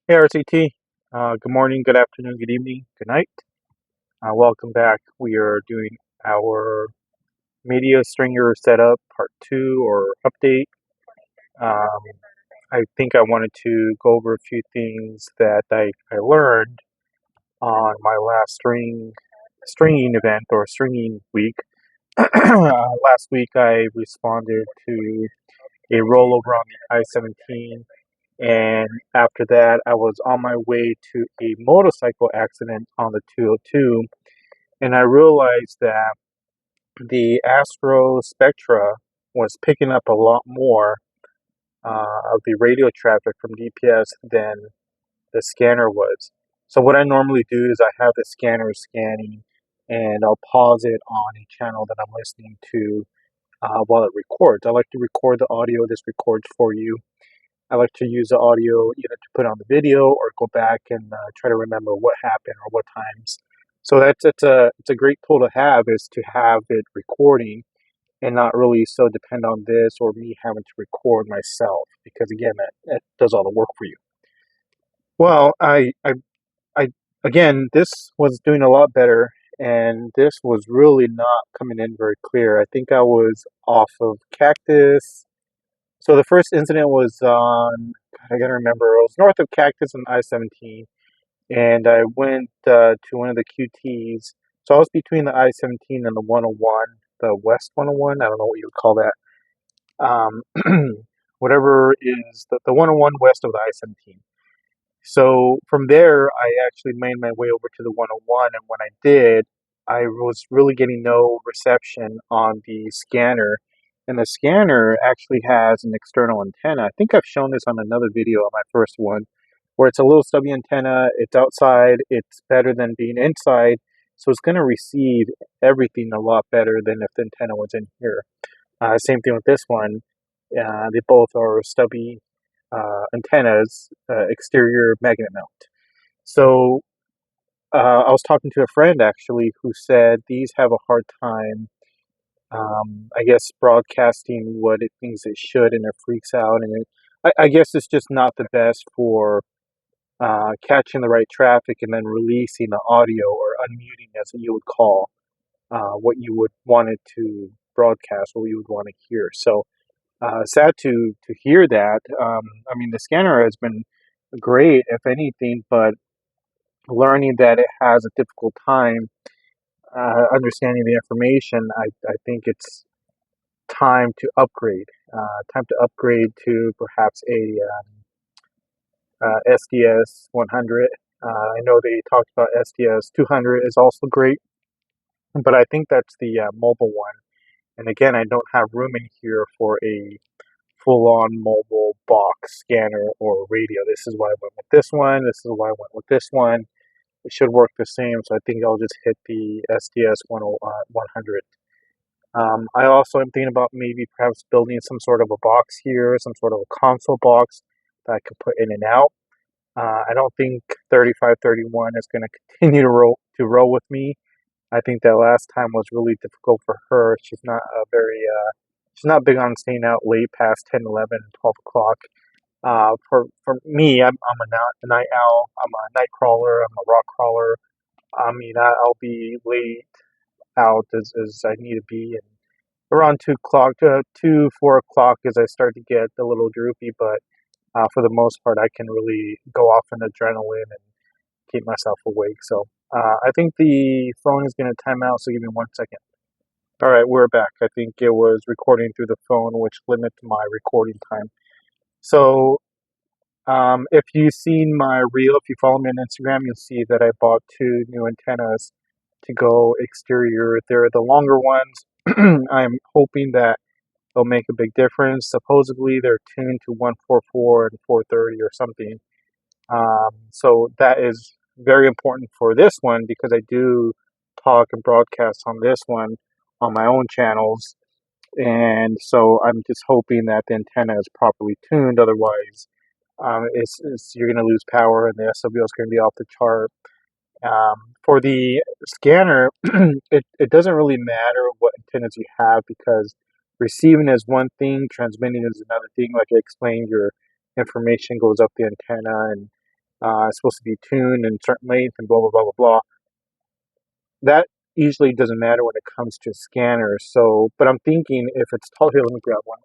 Hey RCT, good morning, good afternoon, good evening, good night. Welcome back. We are doing our media stringer setup part 2 or update. Um, I think I wanted to go over a few things that I learned on my last stringing event or stringing week. Last week I responded to a rollover on the I-17. And after that, I was on my way to a motorcycle accident on the 202, and I realized that the Astro Spectra was picking up a lot more of the radio traffic from DPS than the scanner was. So what I normally do is I have the scanner scanning, and I'll pause it on a channel that I'm listening to while it records. I like to record the audio. This records for you. I like to use the audio either to put on the video or go back and try to remember what happened or what times. So it's a great tool to have, is to have it recording and not really so depend on this or me having to record myself, because again that does all the work for you. Well, I again, this was doing a lot better, and this was really not coming in very clear. I think I was off of Cactus. So the first incident was on, God, I gotta remember, it was north of Cactus and I-17, and I went to one of the QTs. So I was between the I-17 and the 101, the West 101. I don't know what you would call that. Whatever is the 101 west of the I-17. So from there, I actually made my way over to the 101, and when I did, I was really getting no reception on the scanner. And the scanner actually has an external antenna. I think I've shown this on another video on my first one, where it's a little stubby antenna. It's outside. It's better than being inside. So it's going to receive everything a lot better than if the antenna was in here. Same thing with this one. They both are stubby antennas, exterior magnet mount. So I was talking to a friend actually who said these have a hard time, I guess, broadcasting what it thinks it should, and it freaks out. And I guess it's just not the best for catching the right traffic and then releasing the audio, or unmuting, as you would call what you would want it to broadcast, what you would want to hear. So sad to hear that. I mean, the scanner has been great, if anything, but learning that it has a difficult time understanding the information, I think it's time to upgrade. Time to upgrade to perhaps a SDS100. I know they talked about SDS200 is also great, but I think that's the mobile one. And again, I don't have room in here for a full-on mobile box scanner or radio. This is why I went with this one. This is why I went with this one. It should work the same, so I think I'll just hit the SDS100. I also am thinking about maybe perhaps building some sort of a box here, some sort of a console box that I could put in and out. I don't think 3531 is going to continue to roll with me. I think that last time was really difficult for her. She's not big on staying out late past 10, 11, 12 o'clock. For me, I'm a night owl. I'm a night crawler. I'm a rock crawler. I mean, I'll be late out as I need to be, and around 2 o'clock, 4 o'clock, as I start to get a little droopy. But for the most part, I can really go off in adrenaline and keep myself awake. So I think the phone is going to time out. So give me 1 second. All right, we're back. I think it was recording through the phone, which limits my recording time. So if you've seen my reel, if you follow me on Instagram, you'll see that I bought 2 new antennas to go exterior. They're the longer ones. I'm hoping that they'll make a big difference. Supposedly they're tuned to 144 and 430 or something. So that is very important for this one, because I do talk and broadcast on this one on my own channels. And so I'm just hoping that the antenna is properly tuned. Otherwise, you're going to lose power, and the SWO is going to be off the chart. For the scanner, it doesn't really matter what antennas you have, because receiving is one thing, transmitting is another thing. Like I explained, your information goes up the antenna, and It's supposed to be tuned in a certain length and blah, blah, blah, blah, blah. That usually doesn't matter when it comes to scanners. So, but I'm thinking if it's tall, here, let me grab one.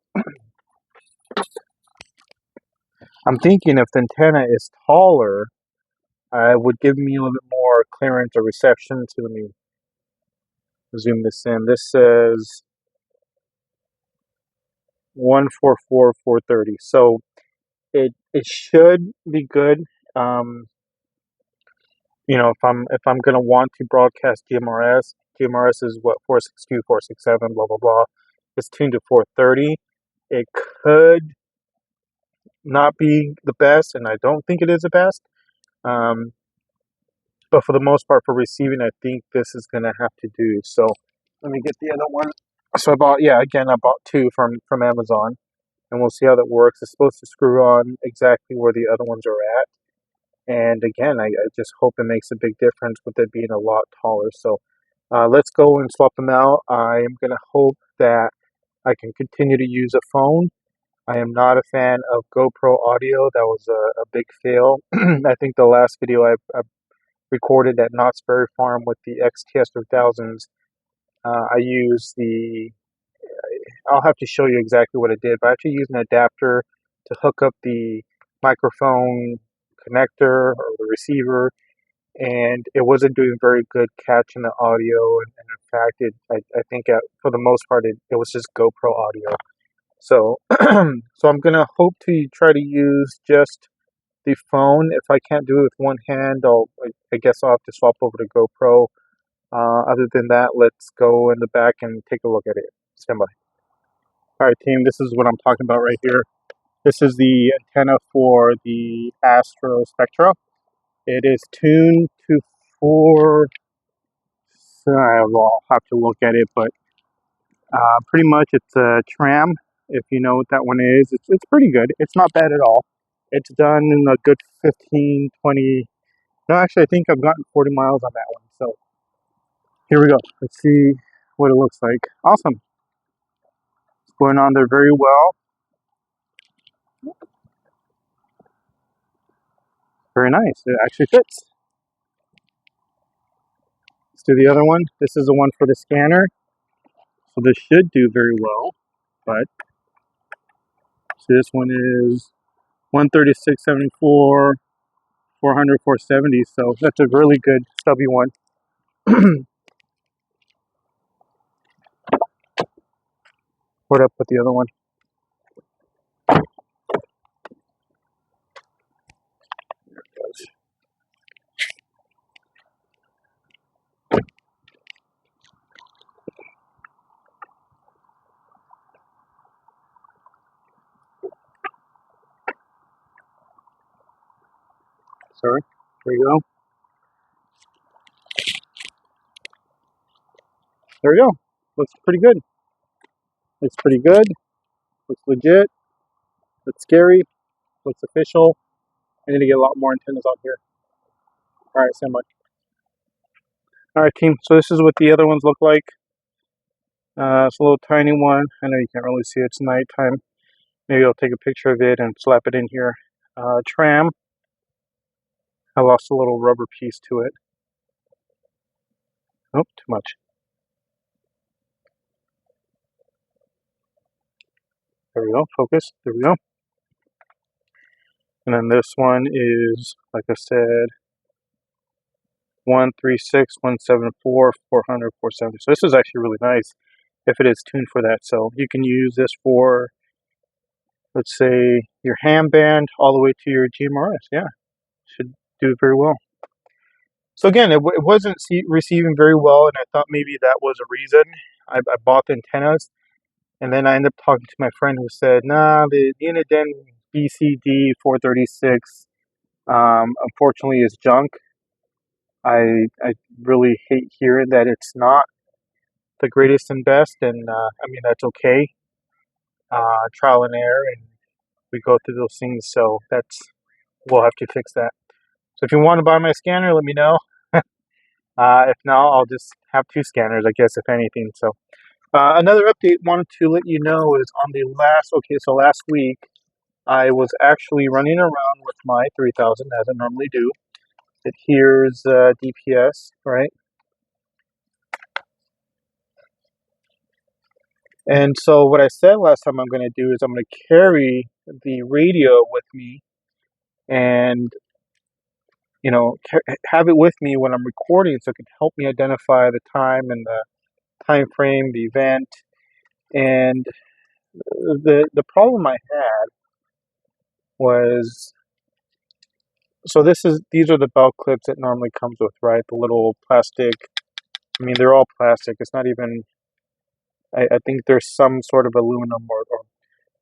I'm thinking if the antenna is taller, it would give me a little bit more clearance or reception. So let me zoom this in. This says 144,430. So it should be good. Um, if I'm gonna want to broadcast GMRS is what 462, 467, blah blah blah. It's tuned to 430. It could not be the best, and I don't think it is the best. Um, but for the most part, for receiving, I think this is gonna have to do. So let me get the other one. So I bought two from Amazon, and we'll see how that works. It's supposed to screw on exactly where the other ones are at. And again, I just hope it makes a big difference with it being a lot taller. So let's go and swap them out. I am going to hope that I can continue to use a phone. I am not a fan of GoPro audio. That was a big fail. I think the last video I recorded at Knott's Berry Farm with the XTS 3000s, I used I'll have to show you exactly what I did, but I actually used an adapter to hook up the microphone connector or the receiver, and it wasn't doing very good catching the audio. And in fact, I think for the most part, it was just GoPro audio. So, so I'm gonna hope to try to use just the phone. If I can't do it with one hand, I guess I'll have to swap over to GoPro. Other than that, let's go in the back and take a look at it. Stand by. All right, team, this is what I'm talking about right here. This is the antenna for the Astro Spectra. It is tuned to 4. I'll have to look at it, but pretty much it's a tram. If you know what that one is, it's pretty good. It's not bad at all. It's done in a good 15, 20. No, actually, I think I've gotten 40 miles on that one. So here we go. Let's see what it looks like. Awesome. It's going on there very well. Very nice. It actually fits. Let's do the other one. This is the one for the scanner. So this should do very well. But so this one is 136.74, 400, 470. So that's a really good stubby one. What up with the other one? Sorry. There you go. There we go. Looks pretty good. Looks pretty good. Looks legit. Looks scary. Looks official. I need to get a lot more antennas out here. All right, stand by. All right, team. So this is what the other ones look like. It's a little tiny one. I know you can't really see it. It's nighttime. Maybe I'll take a picture of it and slap it in here. Tram. I lost a little rubber piece to it. Oh, too much. There we go. Focus. There we go. And then this one is, like I said, 136, 174, 400, 470. So this is actually really nice if it is tuned for that. So you can use this for, let's say, your ham band all the way to your GMRS. Yeah, should do very well. So again, it wasn't receiving very well, and I thought maybe that was a reason. I bought the antennas, and then I ended up talking to my friend who said, nah, the Uniden BCD 436 unfortunately is junk. I really hate hearing that it's not the greatest and best, and I mean, that's okay. Trial and error, and we go through those things, so we'll have to fix that. So if you want to buy my scanner, let me know. If not, I'll just have two scanners, I guess, if anything. So another update wanted to let you know is on the last week, I was actually running around with my 3000 as I normally do. It hears DPS, right? And so what I said last time I'm going to do is I'm going to carry the radio with me and, have it with me when I'm recording so it can help me identify the time and the time frame, the event. And the problem I had was, so these are the belt clips it normally comes with, right? The little plastic. I mean, they're all plastic. It's not even. I think there's some sort of aluminum or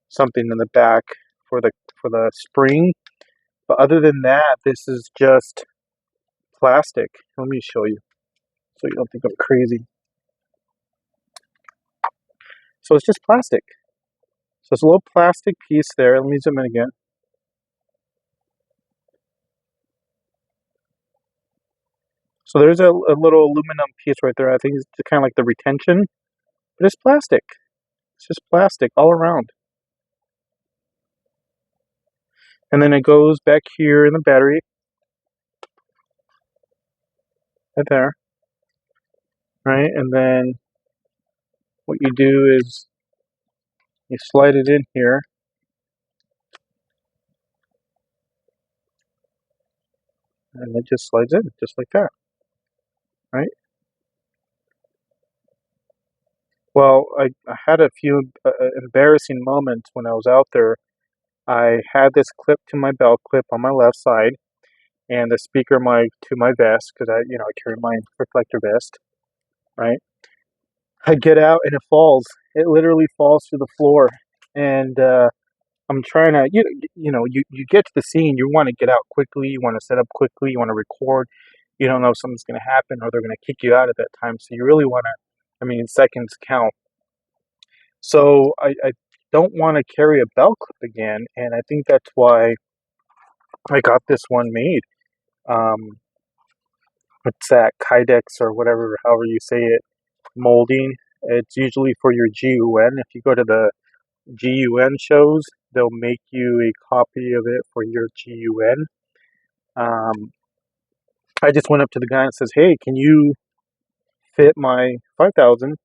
something in the back for the spring. But other than that, this is just plastic. Let me show you so you don't think I'm crazy. So it's just plastic. So it's a little plastic piece there. Let me zoom in again. So there's a little aluminum piece right there. I think it's kind of like the retention, but it's plastic. It's just plastic all around. And then it goes back here in the battery, right there, right? And then what you do is you slide it in here, and it just slides in, just like that, right? Well, I had a few embarrassing moments when I was out there. I had this clip to my belt clip on my left side, and the speaker mic to my vest because I carry my reflector vest, right? I get out and it falls. It literally falls to the floor, and I'm trying to you get to the scene. You want to get out quickly. You want to set up quickly. You want to record. You don't know if something's going to happen or they're going to kick you out at that time. So you really want to. I mean, seconds count. So I don't want to carry a belt clip again, and I think that's why I got this one made. Um, what's that? Kydex or whatever, however you say it, molding. It's usually for your GUN. If you go to the GUN shows, they'll make you a copy of it for your GUN. I just went up to the guy and says, "Hey, can you fit my 5000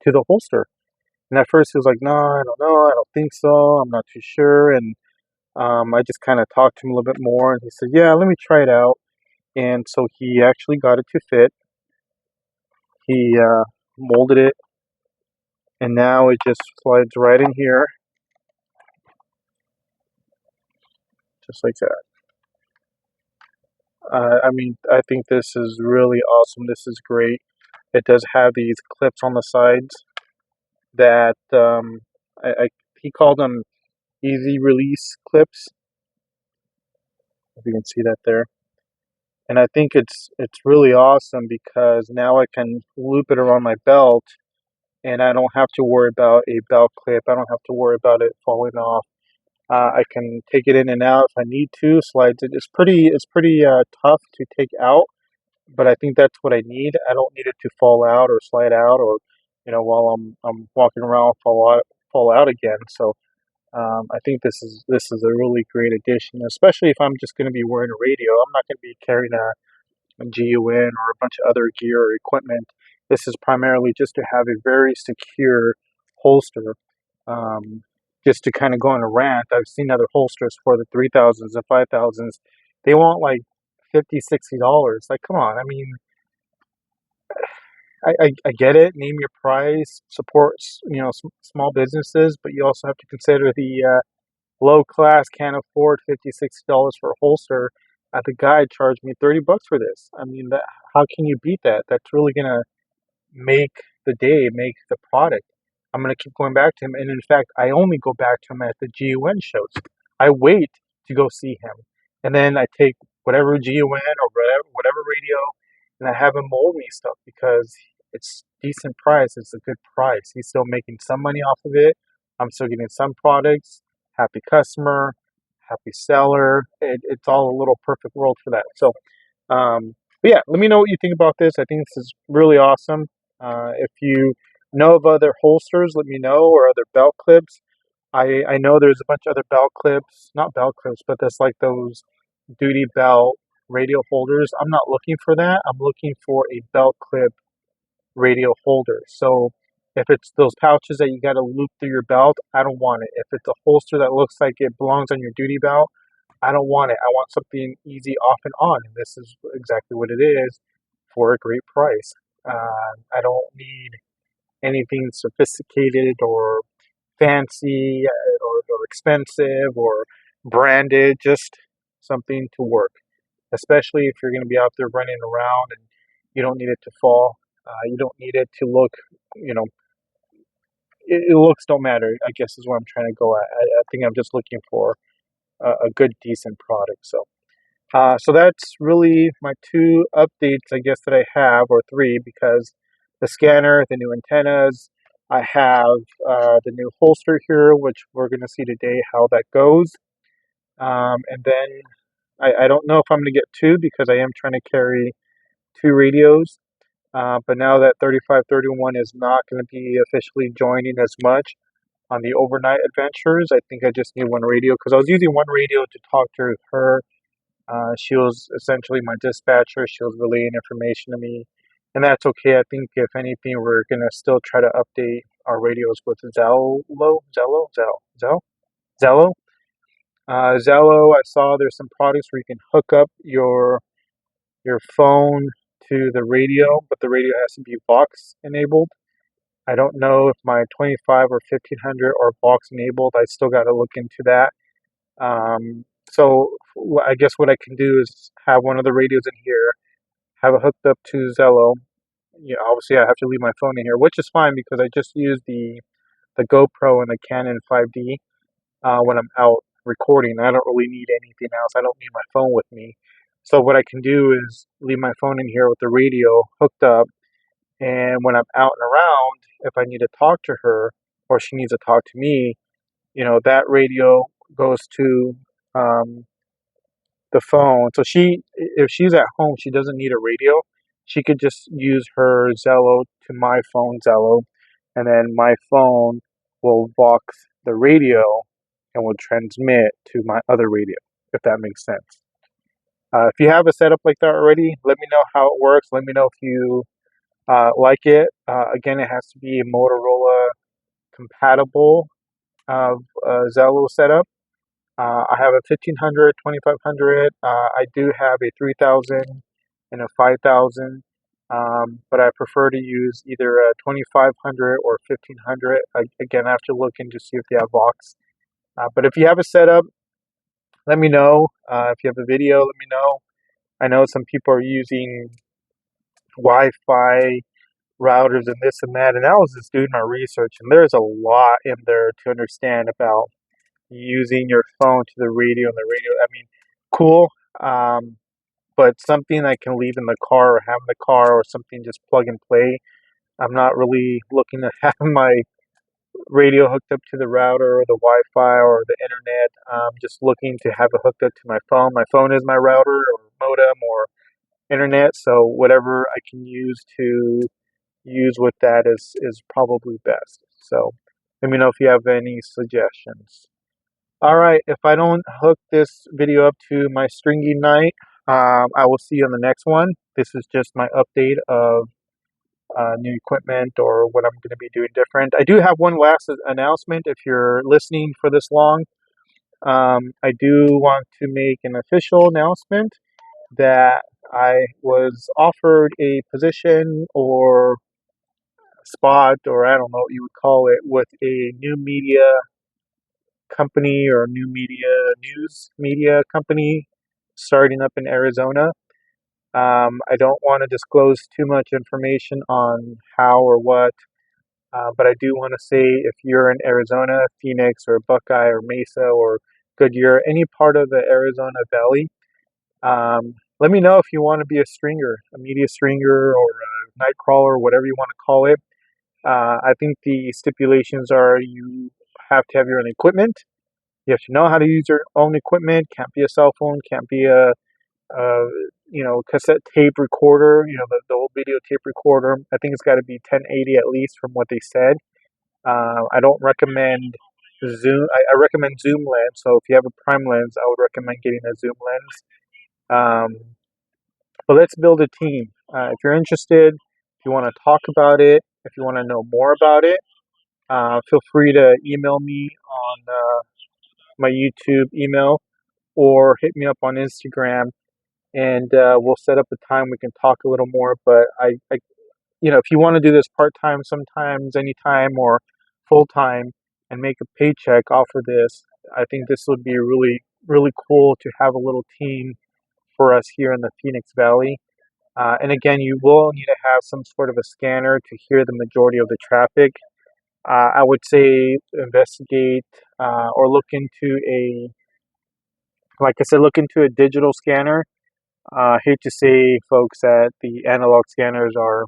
to the holster?" And at first he was like, "No, I don't know. I don't think so. I'm not too sure." And I just kind of talked to him a little bit more, and he said, "Yeah, let me try it out." And so he actually got it to fit. He molded it, and now it just slides right in here, just like that. I mean, I think this is really awesome. This is great. It does have these clips on the sides that he called them easy release clips. If you can see that there. And I think it's really awesome because now I can loop it around my belt and I don't have to worry about a belt clip. I don't have to worry about it falling off. I can take it in and out if I need to. Slides it. It's pretty tough to take out, but I think that's what I need. I don't need it to fall out or slide out, or while I'm walking around fall out again. So I think this is a really great addition, especially if I'm just going to be wearing a radio. I'm not going to be carrying a GUN or a bunch of other gear or equipment. This is primarily just to have a very secure holster. Um, just to kind of go on a rant, I've seen other holsters for the 3000s and 5000s. They want like $50, $60. Like, come on. I mean, I get it. Name your price, support small businesses, but you also have to consider the low class can't afford $50, $60 for a holster. The guy charged me $30 for this. I mean, how can you beat that? That's really gonna make the day, make the product. I'm gonna keep going back to him, and in fact, I only go back to him at the GUN shows. I wait to go see him, and then I take whatever GUN or whatever radio, and I have him mold me stuff because it's decent price. It's a good price. He's still making some money off of it. I'm still getting some products. Happy customer, happy seller. It's all a little perfect world for that. So, but yeah, let me know what you think about this. I think this is really awesome. If you know of other holsters, let me know, or other belt clips. I know there's a bunch of other belt clips, not belt clips, but there's like those duty belt radio holders. I'm not looking for that. I'm looking for a belt clip radio holder. So if it's those pouches that you got to loop through your belt, I don't want it. If it's a holster that looks like it belongs on your duty belt, I don't want it. I want something easy off and on. And this is exactly what it is for a great price. I don't need anything sophisticated or fancy or expensive or branded, just something to work, especially if you're going to be out there running around and you don't need it to fall. You don't need it to look, you know, looks don't matter, I guess is what I'm trying to go at. I think I'm just looking for a good, decent product. So that's really my two updates, I guess, that I have, or three, because the scanner, the new antennas, I have the new holster here, which we're going to see today how that goes. And then I don't know if I'm going to get two because I am trying to carry two radios. But now that 3531 is not going to be officially joining as much on the overnight adventures, I think I just need one radio because I was using one radio to talk to her. She was essentially my dispatcher. She was relaying information to me, and that's okay. I think if anything, we're gonna still try to update our radios with Zello. Zello. I saw there's some products where you can hook up your phone to the radio, but the radio has to be Vox enabled. I don't know if my 25 or 1500 are Vox enabled. I still got to look into that. So I guess what I can do is have one of the radios in here, have it hooked up to Zello. Yeah, obviously I have to leave my phone in here, which is fine because I just use the GoPro and the Canon 5D when I'm out recording. I don't really need anything else. I don't need my phone with me. So what I can do is leave my phone in here with the radio hooked up, and when I'm out and around, if I need to talk to her or she needs to talk to me, that radio goes to um, the phone. So if she's at home, she doesn't need a radio. She could just use her Zello to my phone Zello, and then my phone will Vox the radio and will transmit to my other radio, if that makes sense. If you have a setup like that already, let me know how it works. Let me know if you like it. Again, it has to be Motorola compatible Zello setup. I have a 1500, 2500. I do have a 3000 and a 5000, but I prefer to use either a 2500 or 1500. Again, I have to look in to see if they have Vox. But if you have a setup, let me know. If you have a video, let me know. I know some people are using Wi-Fi routers and this and that, and I was just doing my research, and there's a lot in there to understand about using your phone to the radio and the radio. I mean, cool, but something I can leave in the car or have in the car or something just plug and play. I'm not really looking to have my radio hooked up to the router or the Wi-Fi or the internet. I'm just looking to have it hooked up to my phone. My phone is my router or modem or internet, so whatever I can use with that is probably best. So let me know if you have any suggestions. All right, if I don't hook this video up to my stringy night, I will see you on the next one. This is just my update of new equipment or what I'm going to be doing different. I do have one last announcement if you're listening for this long. I do want to make an official announcement that I was offered a position or spot, or I don't know what you would call it, with a new media company or new news media company starting up in Arizona. I don't want to disclose too much information on how or what, but I do want to say if you're in Arizona, Phoenix, or Buckeye, or Mesa, or Goodyear, any part of the Arizona Valley, let me know if you want to be a stringer, a media stringer, or a night crawler, whatever you want to call it. I think the stipulations are you have to have your own equipment. You have to know how to use your own equipment. Can't be a cell phone. Can't be a cassette tape recorder. The old video tape recorder. I think it's got to be 1080 at least from what they said. I don't recommend Zoom. I recommend zoom lens. So if you have a prime lens, I would recommend getting a zoom lens. But let's build a team. If you're interested, if you want to talk about it, if you want to know more about it, feel free to email me on my YouTube email or hit me up on Instagram, and we'll set up a time we can talk a little more. But if you want to do this part time, sometimes, anytime, or full time, and make a paycheck off of this, I think this would be really, really cool to have a little team for us here in the Phoenix Valley. And again, you will need to have some sort of a scanner to hear the majority of the traffic. I would say investigate or look into like I said, look into a digital scanner. I hate to say, folks, that the analog scanners are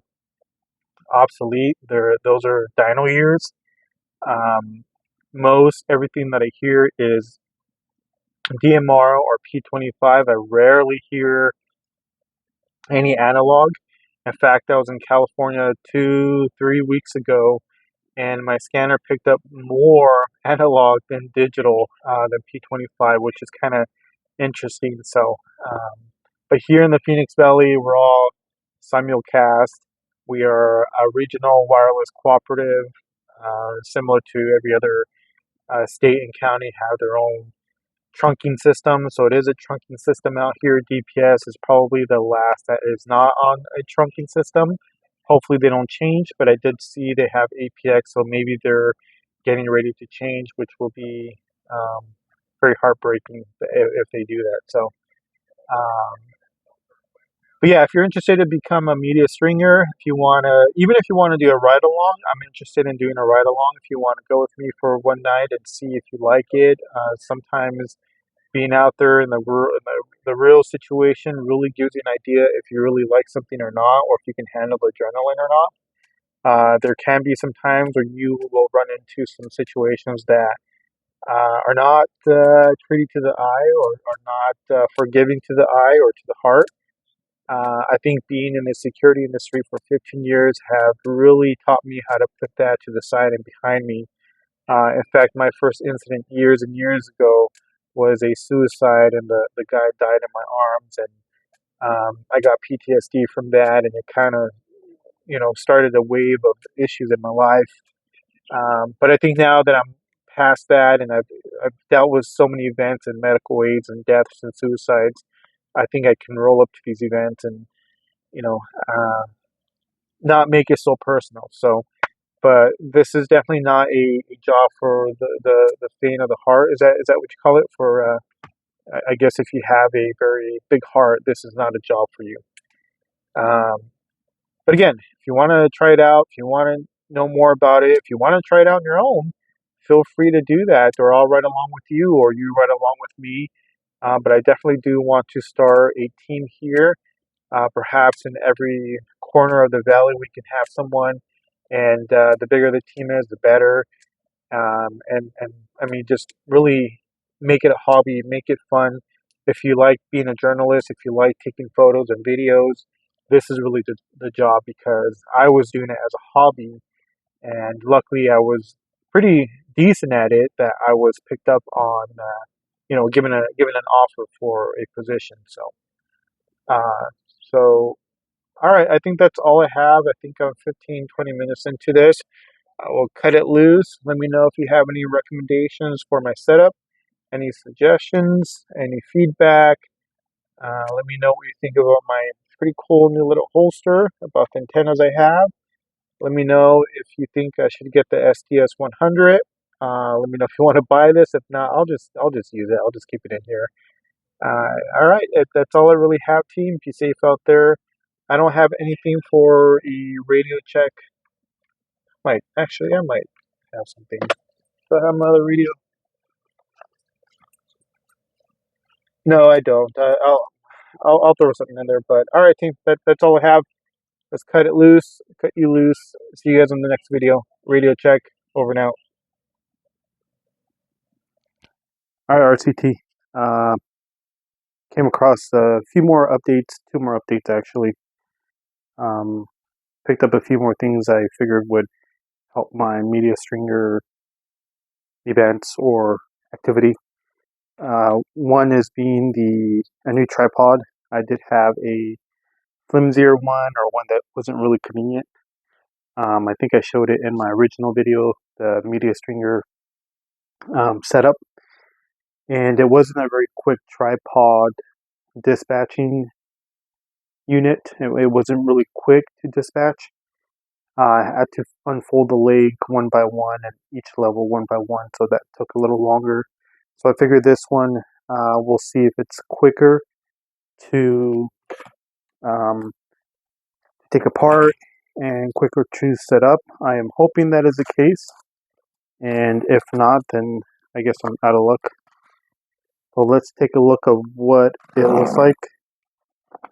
obsolete. Those are dino years. Um, most everything that I hear is DMR or P25. I rarely hear any analog. In fact, I was in California 3 weeks ago, and my scanner picked up more analog than digital than P25, which is kind of interesting. So, but here in the Phoenix Valley, we're all simulcast. We are a regional wireless cooperative, similar to every other state and county have their own trunking system. So it is a trunking system out here. DPS is probably the last that is not on a trunking system. Hopefully they don't change, but I did see they have APX, so maybe they're getting ready to change, which will be um, very heartbreaking if they do that. So, um, but yeah, if you're interested to become a media stringer, if you want to, even if you want to do a ride along, I'm interested in doing a ride along. If you want to go with me for one night and see if you like it, sometimes being out there in the real situation really gives you an idea if you really like something or not, or if you can handle the adrenaline or not. There can be some times where you will run into some situations that are not pretty to the eye, or are not forgiving to the eye or to the heart. I think being in the security industry for 15 years have really taught me how to put that to the side and behind me. In fact, my first incident years and years ago was a suicide, and the guy died in my arms, and I got PTSD from that, and it kind of started a wave of issues in my life. But I think now that I'm past that, and I've dealt with so many events and medical aids and deaths and suicides, I think I can roll up to these events and you know uh, not make it so personal. So, but this is definitely not a job for the faint of the heart. Is that what you call it? For I guess if you have a very big heart, this is not a job for you. Um, but again, if you want to try it out, if you want to know more about it, if you want to try it out on your own, feel free to do that, or I'll ride along with you, or you ride along with me. But I definitely do want to start a team here. Perhaps in every corner of the valley, we can have someone, and the bigger the team is, the better. And I mean, just really make it a hobby, make it fun. If you like being a journalist, if you like taking photos and videos, this is really the job, because I was doing it as a hobby, and luckily I was pretty decent at it that I was picked up on, given an offer for a position. Uh, so all right, I think that's all I have. I think I'm 15, 20 minutes into this. I will cut it loose. Let me know if you have any recommendations for my setup, any suggestions, any feedback. Let me know what you think about my pretty cool new little holster, about the antennas I have. Let me know if you think I should get the SDS100. Let me know if you want to buy this. If not, I'll just use it. I'll just keep it in here. All right, that's all I really have, team. Be safe out there. I don't have anything for a radio check. I might have something. Do I have my other radio? No, I don't. I'll throw something in there. But all right, team. That's all I have. Let's cut it loose. Cut you loose. See you guys in the next video. Radio check. Over and out. All right, RCT. Uh, Came across a few more updates. Two more updates actually. Um, Picked up a few more things I figured would help my media stringer events or activity. One is being a new tripod. I did have a flimsier one, or one that wasn't really convenient. I think I showed it in my original video, the media stringer setup, and it wasn't a very quick tripod dispatching unit. It wasn't really quick to dispatch. I had to unfold the leg one by one and each level one by one, so that took a little longer. So I figured this one, we'll see if it's quicker to take apart and quicker to set up. I am hoping that is the case, and if not, then I guess I'm out of luck. So let's take a look at what it looks like. I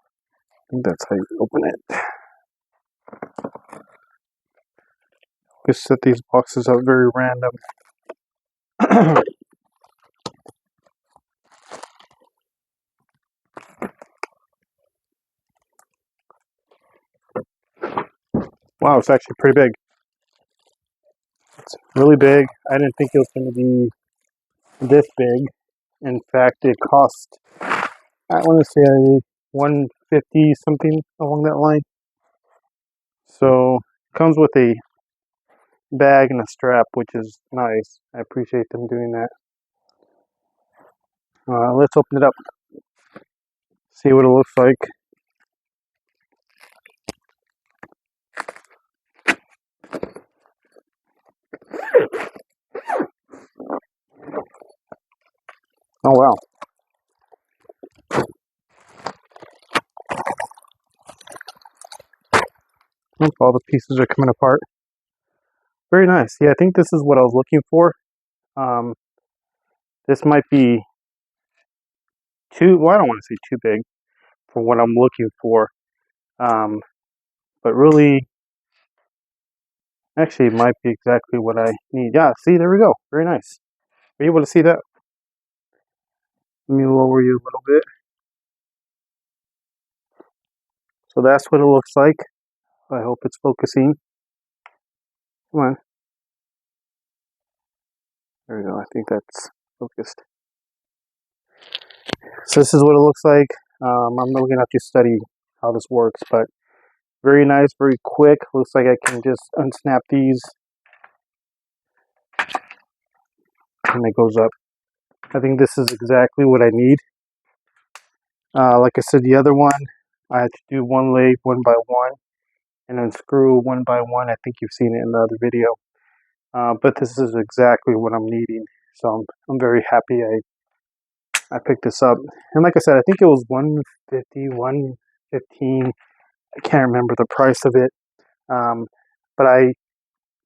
think that's how you open it. Just set these boxes up very random. Wow, it's actually pretty big. It's really big. I didn't think it was going to be this big. In fact, it cost, I want to say, $150 something along that line. So it comes with a bag and a strap, which is nice. I appreciate them doing that. Let's open it up, see what it looks like. Oh wow. Look, all the pieces are coming apart. Very nice. Yeah, I think this is what I was looking for. This might be well, I don't want to say too big for what I'm looking for. But really, actually, it might be exactly what I need. Yeah, see, there we go. Very nice. Are you able to see that? Let me lower you a little bit. So that's what it looks like. I hope it's focusing. Come on. There we go. I think that's focused. So this is what it looks like. I'm going to have to study how this works, but very nice, very quick. Looks like I can just unsnap these and it goes up. I think this is exactly what I need. Like I said, the other one, I had to do one leg one by one and unscrew one by one. I think you've seen it in the other video. But this is exactly what I'm needing. So I'm very happy I picked this up. And like I said, I think it was $150, $115. I can't remember the price of it. But I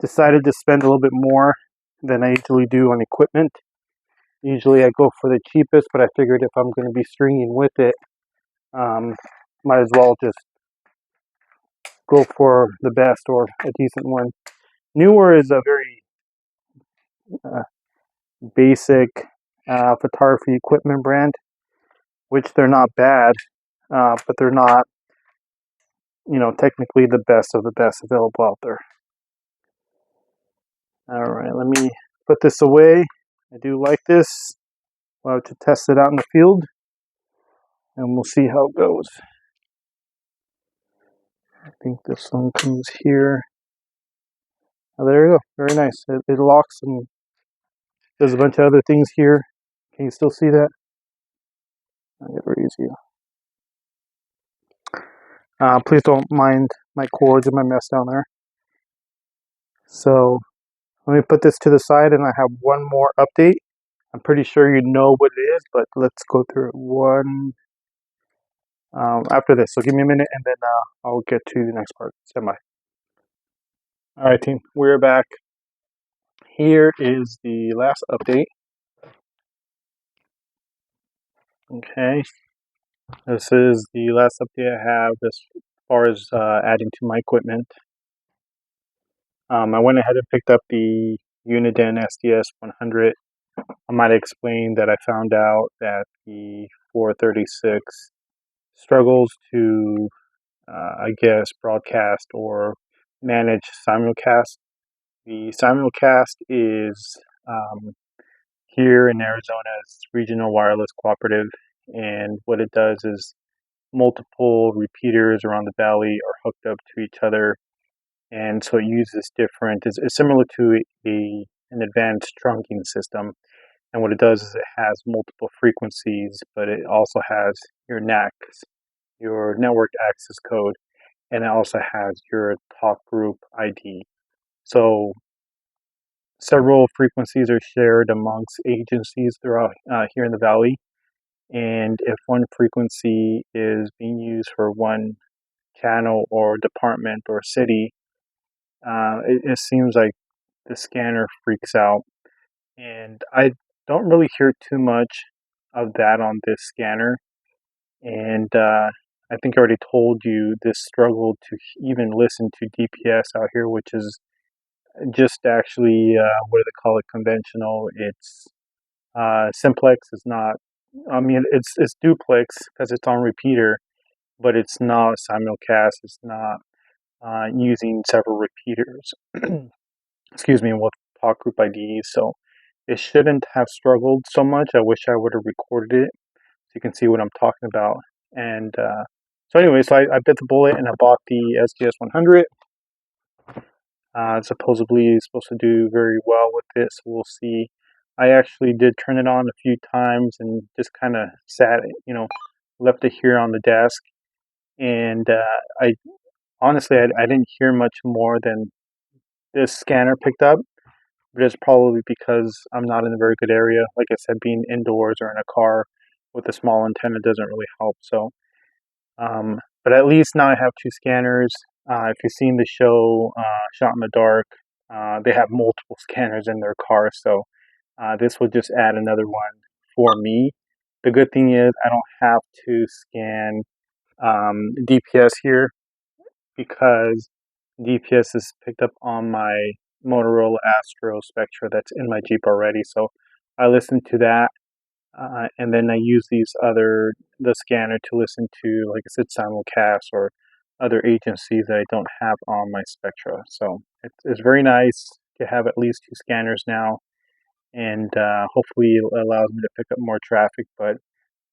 decided to spend a little bit more than I usually do on equipment. Usually I go for the cheapest, but I figured if I'm going to be stringing with it, might as well just go for the best or a decent one. Neewer is a very basic photography equipment brand, which they're not bad, but they're not, technically the best of the best available out there. All right, let me put this away. I do like this. We'll have to test it out in the field, and we'll see how it goes. I think this one comes here. Oh, there you go. Very nice. It locks and does a bunch of other things here. Can you still see that? I gotta raise you. Please don't mind my cords and my mess down there. So let me put this to the side, and I have one more update. I'm pretty sure you know what it is, but let's go through it one after this. So give me a minute, and then I'll get to the next part. Stand by. All right, team, we're back. Here is the last update. Okay, this is the last update I have as far as adding to my equipment. I went ahead and picked up the Uniden SDS100. I might explain that I found out that the 436 struggles to, I guess, broadcast or manage simulcast. The simulcast is Here in Arizona, it's Regional Wireless Cooperative, and what it does is multiple repeaters around the valley are hooked up to each other, and so it uses different. It's similar to an advanced trunking system, and what it does is it has multiple frequencies, but it also has your NACs, your network access code, and it also has your talk group ID. So several frequencies are shared amongst agencies throughout here in the valley. And if one frequency is being used for one channel or department or city, it seems like the scanner freaks out. And I don't really hear too much of that on this scanner. And I think I already told you this struggle to even listen to DPS out here, which is just actually, what do they call it, conventional. It's simplex is not, I mean, it's duplex because it's on repeater, but it's not simulcast. It's not using several repeaters. Excuse me, with talk group IDs. So it shouldn't have struggled so much. I wish I would have recorded it so you can see what I'm talking about. And so anyway, so I bit the bullet and I bought the SDS100. Supposedly supposed to do very well with it, so we'll see. I actually did turn it on a few times and just kind of sat, left it here on the desk. And I honestly, I didn't hear much more than this scanner picked up, but it's probably because I'm not in a very good area. Like I said, being indoors or in a car with a small antenna doesn't really help. So, but at least now I have two scanners. If you've seen the show Shot in the Dark, they have multiple scanners in their car. So this will just add another one for me. The good thing is I don't have to scan DPS here because DPS is picked up on my Motorola Astro Spectra that's in my Jeep already. So I listen to that, and then I use the scanner to listen to, like I said, simulcast or other agencies that I don't have on my Spectra. So it's very nice to have at least two scanners now, and hopefully it allows me to pick up more traffic. But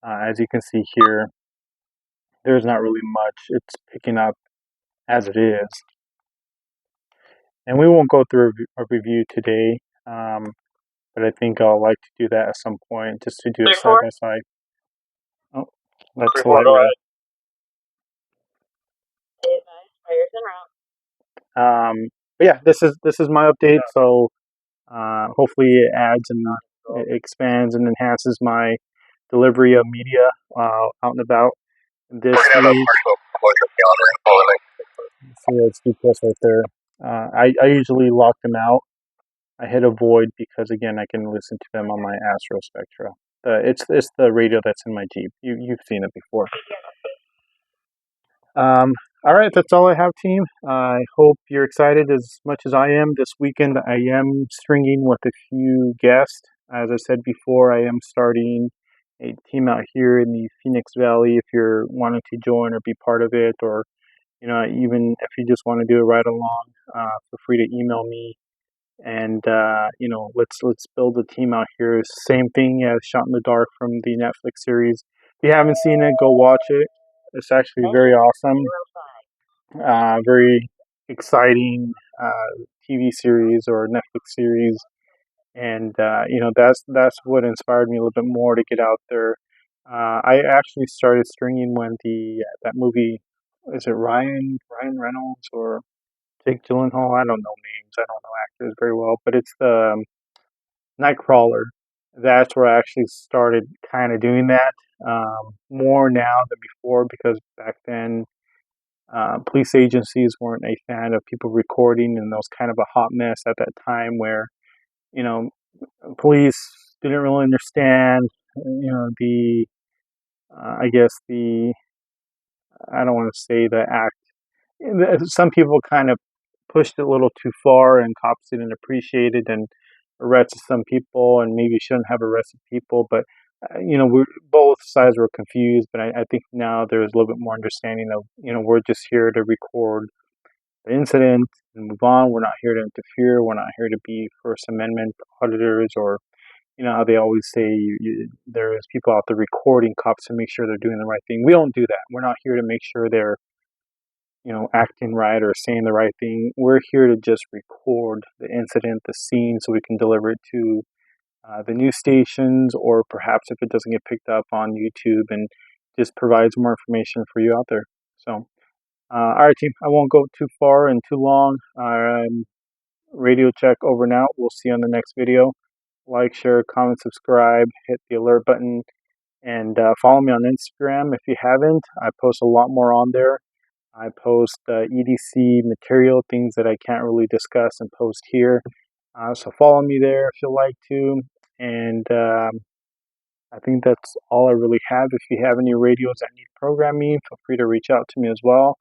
as you can see here, there's not really much it's picking up as it is. And we won't go through a review today, but I think I'll like to do that at some point, just to do a side by side. Oh, that's the light red. But yeah, this is my update. So hopefully it adds and it expands and enhances my delivery of media out and about this week. See, that's GPS right there. I usually lock them out. I hit avoid because again I can listen to them on my Astro Spectra. It's the radio that's in my Jeep. You've seen it before. All right, that's all I have, team. I hope you're excited as much as I am. This weekend I am stringing with a few guests. As I said before, I am starting a team out here in the Phoenix Valley. If you're wanting to join or be part of it, or even if you just want to do a ride along, feel free to email me. And let's build a team out here. Same thing as Shot in the Dark from the Netflix series. If you haven't seen it, go watch it. It's actually very awesome. Very exciting TV series or Netflix series, and that's what inspired me a little bit more to get out there. I actually started stringing when that movie, is it Ryan Reynolds or Jake Gyllenhaal? I don't know names. I don't know actors very well, but it's the Nightcrawler. That's where I actually started kind of doing that more now than before, because back then police agencies weren't a fan of people recording, and there was kind of a hot mess at that time where you know police didn't really understand the I guess the I don't want to say the act. Some people kind of pushed it a little too far, and cops didn't appreciate it and arrested some people, and maybe shouldn't have arrested people. But we both sides were confused. But I think now there's a little bit more understanding of we're just here to record the incident and move on. We're not here to interfere. We're not here to be First Amendment auditors, or you know how they always say there's people out there recording cops to make sure they're doing the right thing. We don't do that. We're not here to make sure they're acting right or saying the right thing. We're here to just record the incident, the scene, so we can deliver it to the news stations, or perhaps if it doesn't get picked up on YouTube, and just provides more information for you out there. So, all right, team, I won't go too far and too long. Radio check over and out. We'll see you on the next video. Like, share, comment, subscribe, hit the alert button, and follow me on Instagram if you haven't. I post a lot more on there. I post EDC material, things that I can't really discuss and post here. So follow me there if you'd like to. And I think that's all I really have. If you have any radios that need programming, feel free to reach out to me as well.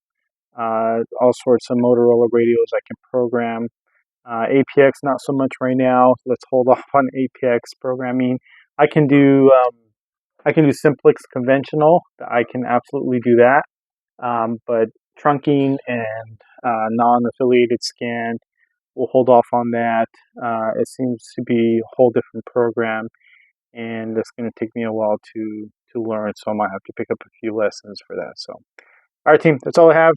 All sorts of Motorola radios I can program. APX, not so much right now. Let's hold off on APX programming. I can do simplex conventional. I can absolutely do that. But trunking and non-affiliated scan, we'll hold off on that. It seems to be a whole different program, and it's going to take me a while to learn, so I might have to pick up a few lessons for that. So, all right, team, that's all I have.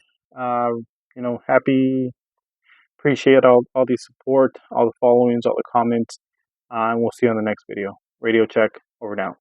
Appreciate all the support, all the followings, all the comments, and we'll see you on the next video. Radio check, over now.